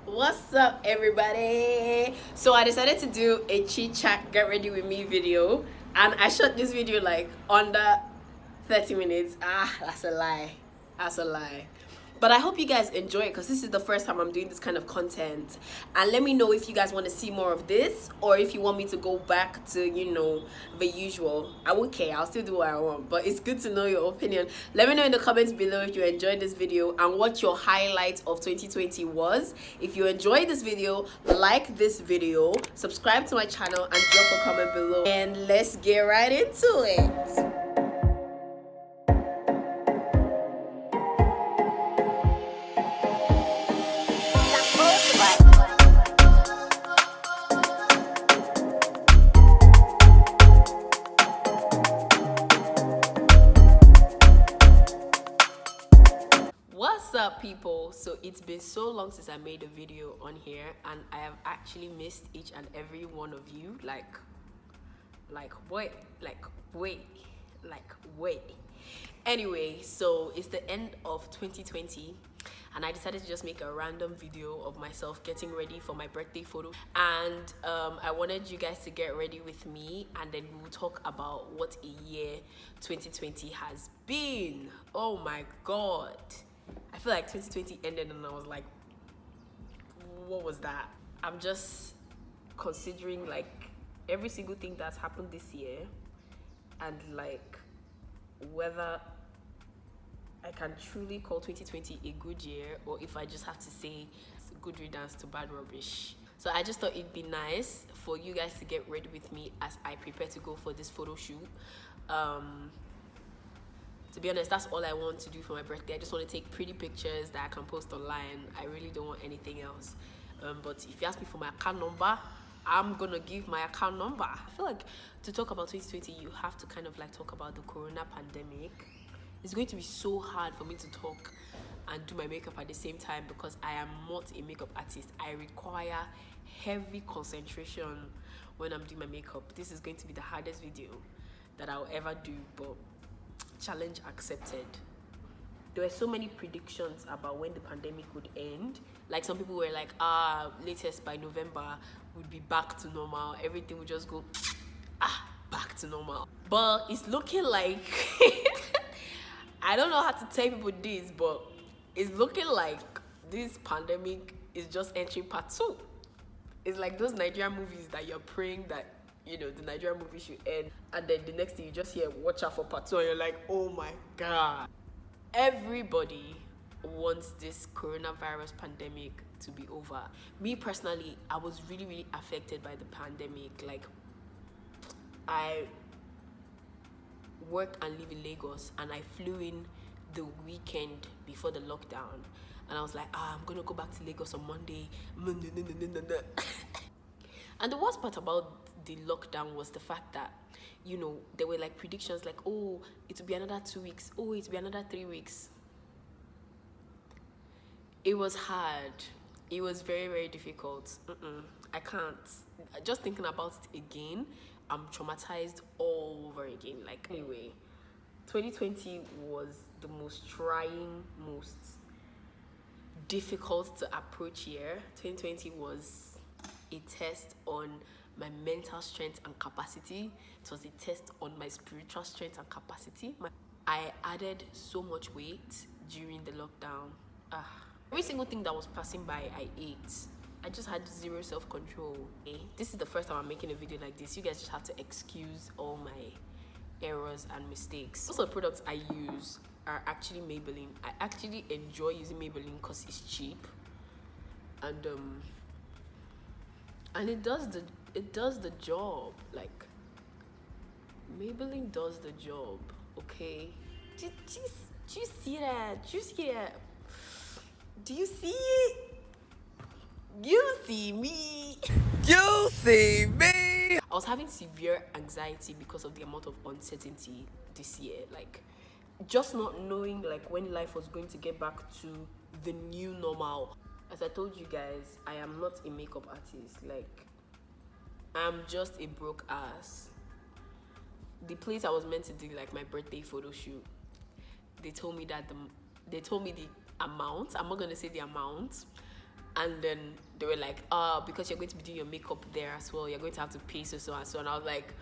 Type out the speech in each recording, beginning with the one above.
What's up, everybody? So I decided to do a chit chat get ready with me video, and I shot this video like under 30 minutes. That's a lie. That's a lie. But I hope you guys enjoy it because this is the first time I'm doing this kind of content. And let me know if you guys want to see more of this or if you want me to go back to, the usual. I won't care. I'll still do what I want. But it's good to know your opinion. Let me know in the comments below if you enjoyed this video and what your highlight of 2020 was. If you enjoyed this video, like this video, subscribe to my channel, and drop a comment below. And let's get right into it. What's up, people? So it's been so long since I made a video on here, and I have actually missed each and every one of you. Wait. Anyway, so it's the end of 2020, and I decided to just make a random video of myself getting ready for my birthday photo. And I wanted you guys to get ready with me, and then we'll talk about what a year 2020 has been. Oh my god. I feel like 2020 ended and I was like, what was that? I'm just considering like every single thing that's happened this year and like whether I can truly call 2020 a good year or if I just have to say it's a good riddance to bad rubbish. So I just thought it'd be nice for you guys to get ready with me as I prepare to go for this photo shoot. To be honest, that's all I want to do for my birthday. I just want to take pretty pictures that I can post online. I really don't want anything else. But if you ask me for my account number, I'm gonna give my account number. I feel like to talk about 2020, you have to kind of like talk about the corona pandemic. It's going to be so hard for me to talk and do my makeup at the same time because I am not a makeup artist. I require heavy concentration when I'm doing my makeup. This is going to be the hardest video that I'll ever do, but challenge accepted. There were so many predictions about when the pandemic would end. Like some people were like, latest by November would be back to normal. Everything would just go back to normal. But it's looking like I don't know how to tell people this, but it's looking like this pandemic is just entering part 2. It's like those Nigerian movies that you're praying that the Nigerian movie should end, and then the next thing you just hear watch out for part 2 and you're like, oh my god. Everybody wants this coronavirus pandemic to be over. Me personally, I was really, really affected by the pandemic. Like, I work and live in Lagos, and I flew in the weekend before the lockdown, and I was like, I'm gonna go back to Lagos on Monday. And the worst part about the lockdown was the fact that, there were like predictions like, oh, it will be another 2 weeks. Oh, it will be another 3 weeks. It was hard. It was very, very difficult. I can't. Just thinking about it again, I'm traumatized all over again. Like, anyway, 2020 was the most trying, most difficult to approach year. 2020 was a test on my mental strength and capacity. It was a test on my spiritual strength and capacity. I added so much weight during the lockdown. Every single thing that was passing by, I ate. I just had zero self-control. This is the first time I'm making a video like this. You guys just have to excuse all my errors and mistakes. Most of the products I use are actually Maybelline. I actually enjoy using Maybelline because it's cheap. And it does the job. Like, Maybelline does the job, okay? Do you see that? Do you see that? Do you see it? You see me. You see me. I was having severe anxiety because of the amount of uncertainty this year. Like, just not knowing like when life was going to get back to the new normal. As I told you guys, I am not a makeup artist. Like, I'm just a broke ass. The place I was meant to do like my birthday photo shoot, they told me the amount. I'm not gonna say the amount. And then they were like, because you're going to be doing your makeup there as well, you're going to have to pay so and so. And I was like,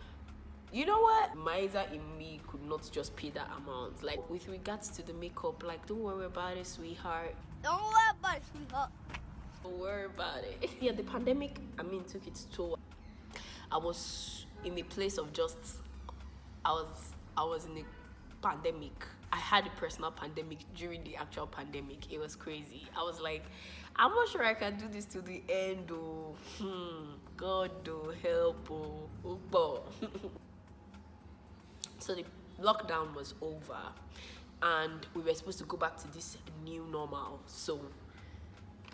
you know what? Miser in me could not just pay that amount. Like, with regards to the makeup, like, don't worry about it, sweetheart. Don't worry about it, sweetheart. Don't worry about it. Yeah, the pandemic, took its toll. I was in a place of just, I was in a pandemic. I had a personal pandemic during the actual pandemic. It was crazy. I was like, I'm not sure I can do this to the end, oh. God, oh, help, oh. So the lockdown was over and we were supposed to go back to this new normal. So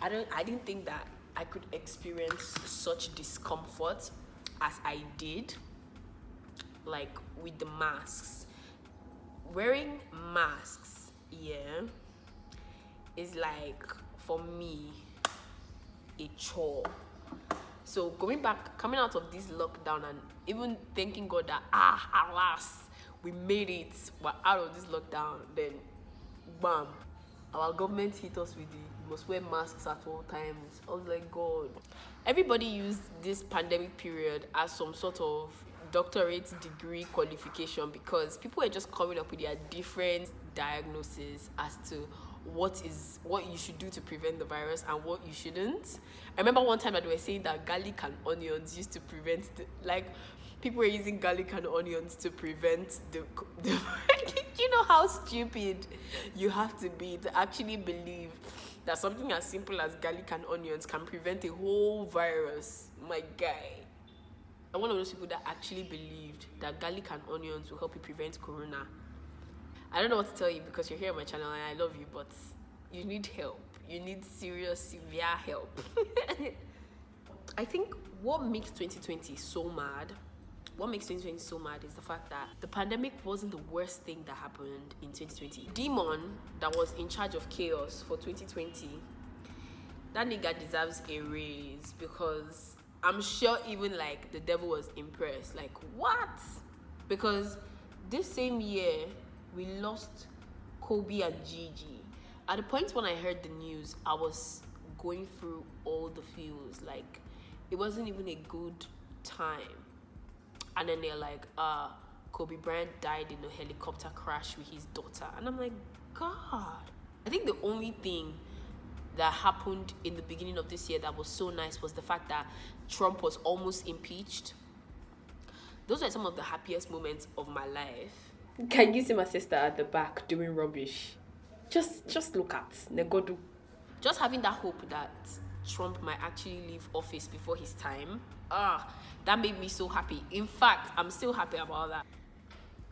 I didn't think that I could experience such discomfort as I did, like with the masks. Wearing masks, is like, for me, a chore. So coming out of this lockdown and even thanking God that, alas, we made it, we're out of this lockdown, then bam, our government hit us with the must wear masks at all times. I was like, God. Everybody used this pandemic period as some sort of doctorate degree qualification because people were just coming up with their different diagnoses as to what you should do to prevent the virus and what you shouldn't. I remember one time that they were saying that garlic and onions used to prevent people were using garlic and onions to prevent the you know how stupid you have to be to actually believe that something as simple as garlic and onions can prevent a whole virus. My guy, I'm one of those people that actually believed that garlic and onions will help you prevent corona. I don't know what to tell you because you're here on my channel and I love you, but you need help. You need serious, severe help. I think what makes 2020 so mad is the fact that the pandemic wasn't the worst thing that happened in 2020. Demon, that was in charge of chaos for 2020, that nigga deserves a raise because I'm sure even like the devil was impressed. Like, what? Because this same year, we lost Kobe and Gigi. At the point when I heard the news, I was going through all the feels. Like, it wasn't even a good time. And then they're like, Kobe Bryant died in a helicopter crash with his daughter. And I'm like, God. I think the only thing that happened in the beginning of this year that was so nice was the fact that Trump was almost impeached. Those are some of the happiest moments of my life. Can you see my sister at the back doing rubbish? Just look at Negodu. Just having that hope that Trump might actually leave office before his time. That made me so happy. In fact, I'm still happy about that.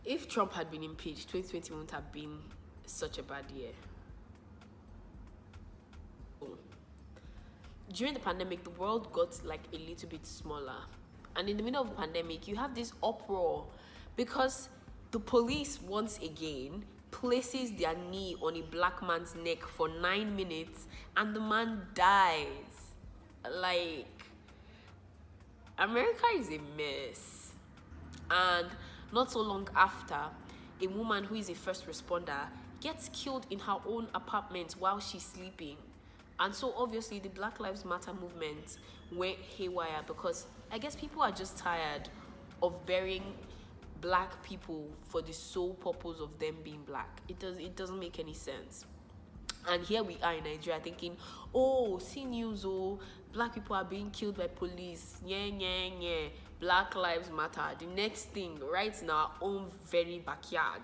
If Trump had been impeached, 2020 wouldn't have been such a bad year. During the pandemic, the world got like a little bit smaller. And in the middle of the pandemic, you have this uproar because the police once again places their knee on a black man's neck for 9 minutes and the man dies. Like, America is a mess. And not so long after, a woman who is a first responder gets killed in her own apartment while she's sleeping. And so obviously the Black Lives Matter movement went haywire because I guess people are just tired of burying black people for the sole purpose of them being black. It doesn't make any sense. And here we are in Nigeria thinking, see news, black people are being killed by police. Yeah. Black Lives Matter. The next thing, right in our own very backyard,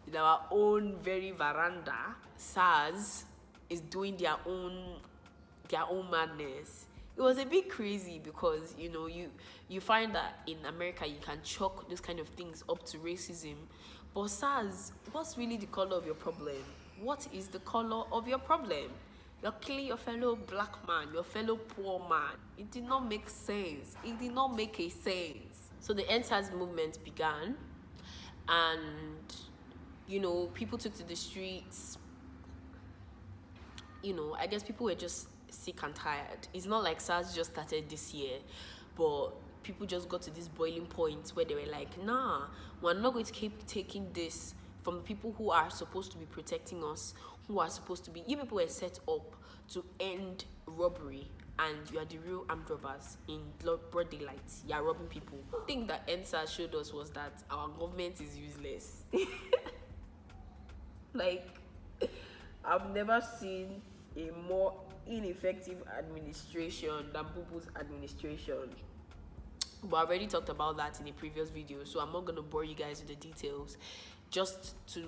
in our own very veranda, SARS is doing their own madness. It was a bit crazy because you find that in America you can chalk those kind of things up to racism, but SARS, what's really the color of your problem? What is the color of your problem? You're killing your fellow black man, your fellow poor man. It did not make sense. It did not make a sense. So the End SARS movement began, and people took to the streets. I guess people were just sick and tired. It's not like SARS just started this year, but people just got to this boiling point where they were like, nah, we're not going to keep taking this from people who are supposed to be protecting us, who are supposed to be, you people were set up to end robbery and you are the real armed robbers in broad daylight, you are robbing people. One thing that EndSARS showed us was that our government is useless. Like, I've never seen a more ineffective administration than Bubu's administration. But I already talked about that in a previous video, so I'm not going to bore you guys with the details. Just to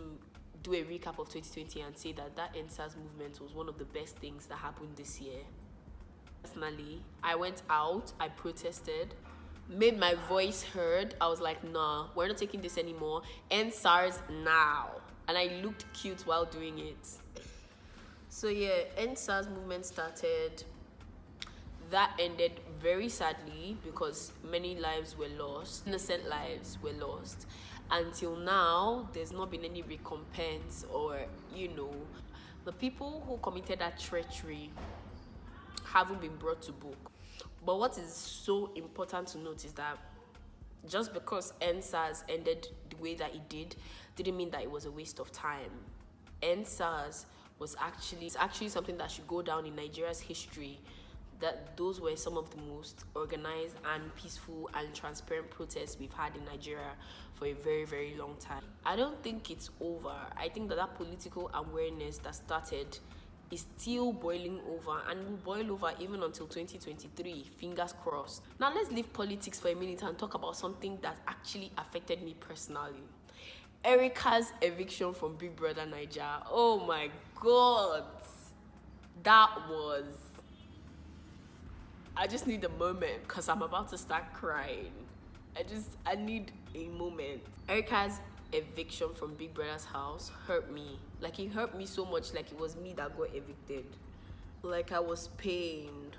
do a recap of 2020 and say that EndSARS movement was one of the best things that happened this year. Personally, I went out, I protested, made my voice heard. I was like, nah, we're not taking this anymore. EndSARS now. And I looked cute while doing it. So yeah, EndSARS movement started. That ended very sadly because many lives were lost. Innocent lives were lost. Until now, there's not been any recompense or, the people who committed that treachery haven't been brought to book. But what is so important to note is that just because EndSARS ended the way that it didn't mean that it was a waste of time. EndSARS was actually something that should go down in Nigeria's history, that those were some of the most organized and peaceful and transparent protests we've had in Nigeria for a very, very long time. I don't think it's over. I think that political awareness that started is still boiling over and will boil over even until 2023, fingers crossed. Now let's leave politics for a minute and talk about something that actually affected me personally. Erica's eviction from Big Brother Naija. Oh my god, I just need a moment because I'm about to start crying. I need a moment. Erica's eviction from Big Brother's house hurt me. Like, it hurt me so much, like it was me that got evicted. Like, I was pained.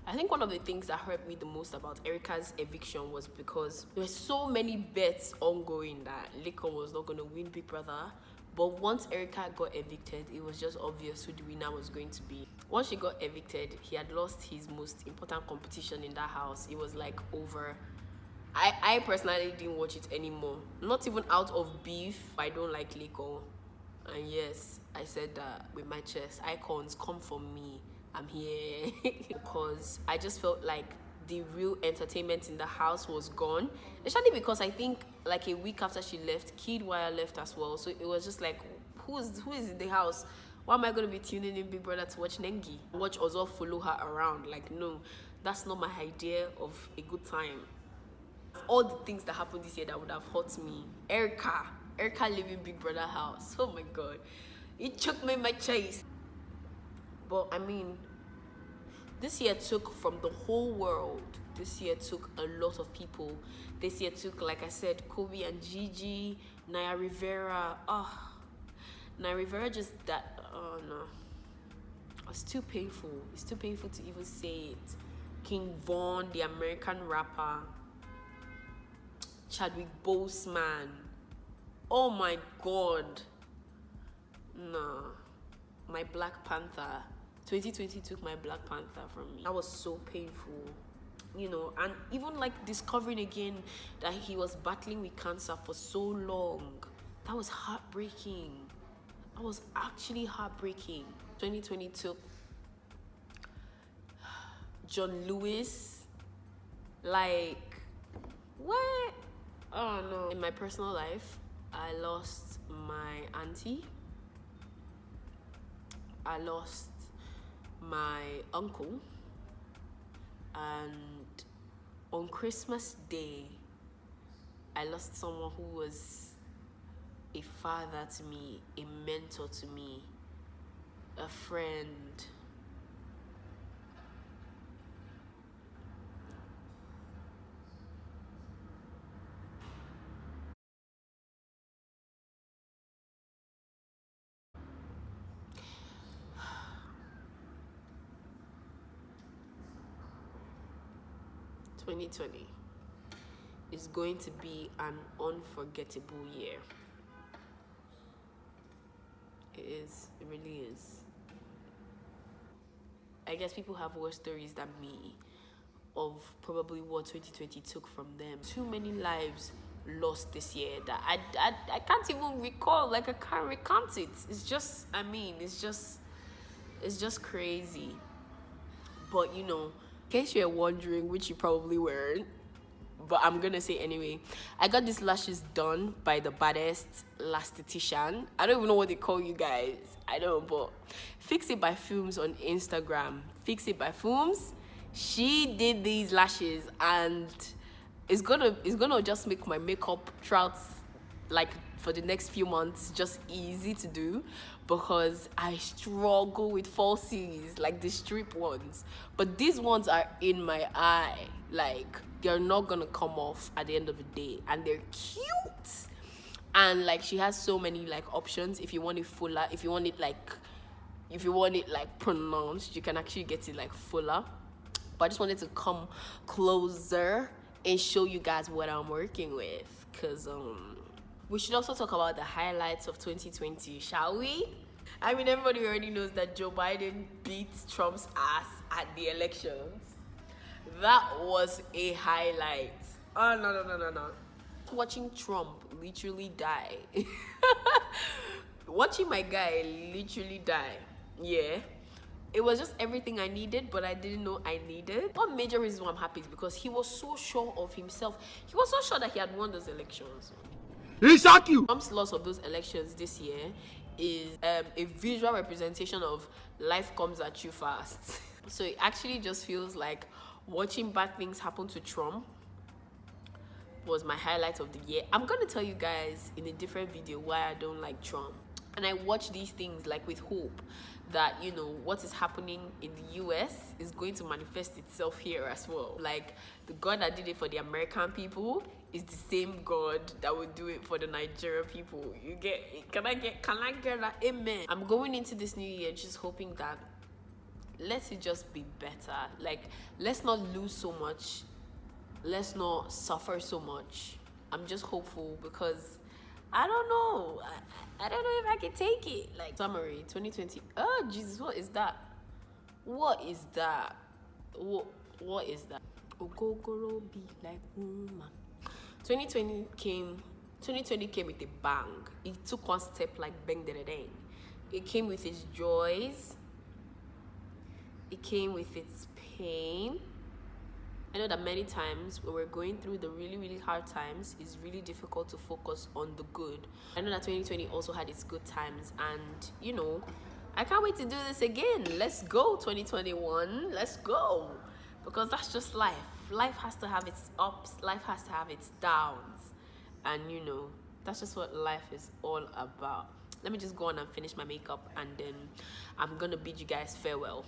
I think one of the things that hurt me the most about Erica's eviction was because there were so many bets ongoing that Laycon was not going to win Big Brother. But once Erica got evicted, it was just obvious who the winner was going to be. Once she got evicted, he had lost his most important competition in that house. It was like over. I personally didn't watch it anymore. Not even out of beef. I don't like Laycon. And yes, I said that with my chest. Icons, come for me. I'm here. Because I just felt like the real entertainment in the house was gone. Especially because I think like a week after she left, Kidwire left as well. So it was just like, who is in the house? Why am I going to be tuning in Big Brother to watch Nengi? Watch Ozo follow her around? Like, no, that's not my idea of a good time. All the things that happened this year that would have hurt me. Erica leaving Big Brother house. Oh my god. It choked me in my chest. But I mean, this year took from the whole world. This year took a lot of people. This year took, like I said, Kobe and Gigi, Naya Rivera. Naya Rivera just that. Oh no. It's too painful. It's too painful to even say it. King Von, the American rapper. Chadwick Boseman. Oh my god. No. My Black Panther. 2020 took my Black Panther from me. That was so painful. And even like discovering again that he was battling with cancer for so long. That was heartbreaking. That was actually heartbreaking. 2020 took John Lewis. Like, what? Oh no. In my personal life, I lost my auntie. I lost my uncle. And on Christmas Day, I lost someone who was a father to me, a mentor to me, a friend. "2020 is going to be an unforgettable year." It is. It really is. I guess people have worse stories than me of probably what 2020 took from them. Too many lives lost this year that I can't even recall. Like, I can't recount it. It's just, it's just crazy. But you know, in case you're wondering, which you probably weren't, but I'm gonna say anyway, I got these lashes done by the baddest lasthetician. I don't even know what they call you guys. I don't, but Fix It by Films on Instagram. Fix It by Films. She did these lashes, and it's gonna just make my makeup throughout, like, for the next few months, just easy to do, because I struggle with falsies, like the strip ones. But these ones are in my eye, like they're not gonna come off at the end of the day, and they're cute. And like, she has so many like options. If you want it fuller, if you want it like pronounced, you can actually get it like fuller. But I just wanted to come closer and show you guys what I'm working with, because we should also talk about the highlights of 2020, shall we? I mean, everybody already knows that Joe Biden beat Trump's ass at the elections. That was a highlight. Oh, no. Watching Trump literally die. Watching my guy literally die. Yeah. It was just everything I needed, but I didn't know I needed. One major reason why I'm happy is because he was so sure of himself. He was so sure that he had won those elections. He shock you. Trump's loss of those elections this year is a visual representation of life comes at you fast. So it actually just feels like watching bad things happen to Trump was my highlight of the year. I'm gonna tell you guys in a different video why I don't like Trump. And I watch these things like with hope that, you know, what is happening in the US is going to manifest itself here as well. Like, the God that did it for the American people is the same God that will do it for the Nigerian people. You get, can I get that? Amen. I'm going into this new year just hoping that let it just be better. Like, let's not lose so much. Let's not suffer so much. I'm just hopeful, because I don't know. I don't know if I can take it. Like, summary 2020. Oh Jesus, what is that? What is that? What is that? Ogogoro be like woman. 2020 came with a bang. It took one step like bang da da dang. It came with its joys. It came with its pain. I know that many times when we're going through the really, really hard times, it's really difficult to focus on the good. I know that 2020 also had its good times, and you know, I can't wait to do this again. Let's go 2021. Let's go. Because that's just life. Life has to have its ups, life has to have its downs. And you know, that's just what life is all about. Let me just go on and finish my makeup, and then I'm gonna bid you guys farewell.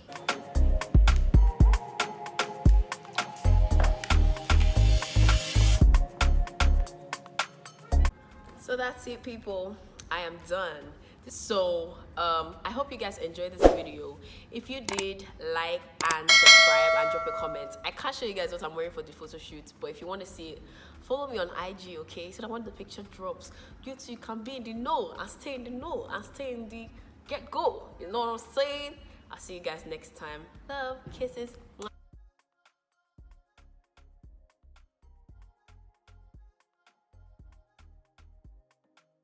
So that's it, people. I am done. So I hope you guys enjoyed this video. If you did, like and subscribe and drop a comment. I can't show you guys what I'm wearing for the photo shoot, but if you want to see it, follow me on IG, okay? So that when the picture drops, you too can be in the know and stay in the know and stay in the get go. You know what I'm saying? I'll see you guys next time. Love, kisses.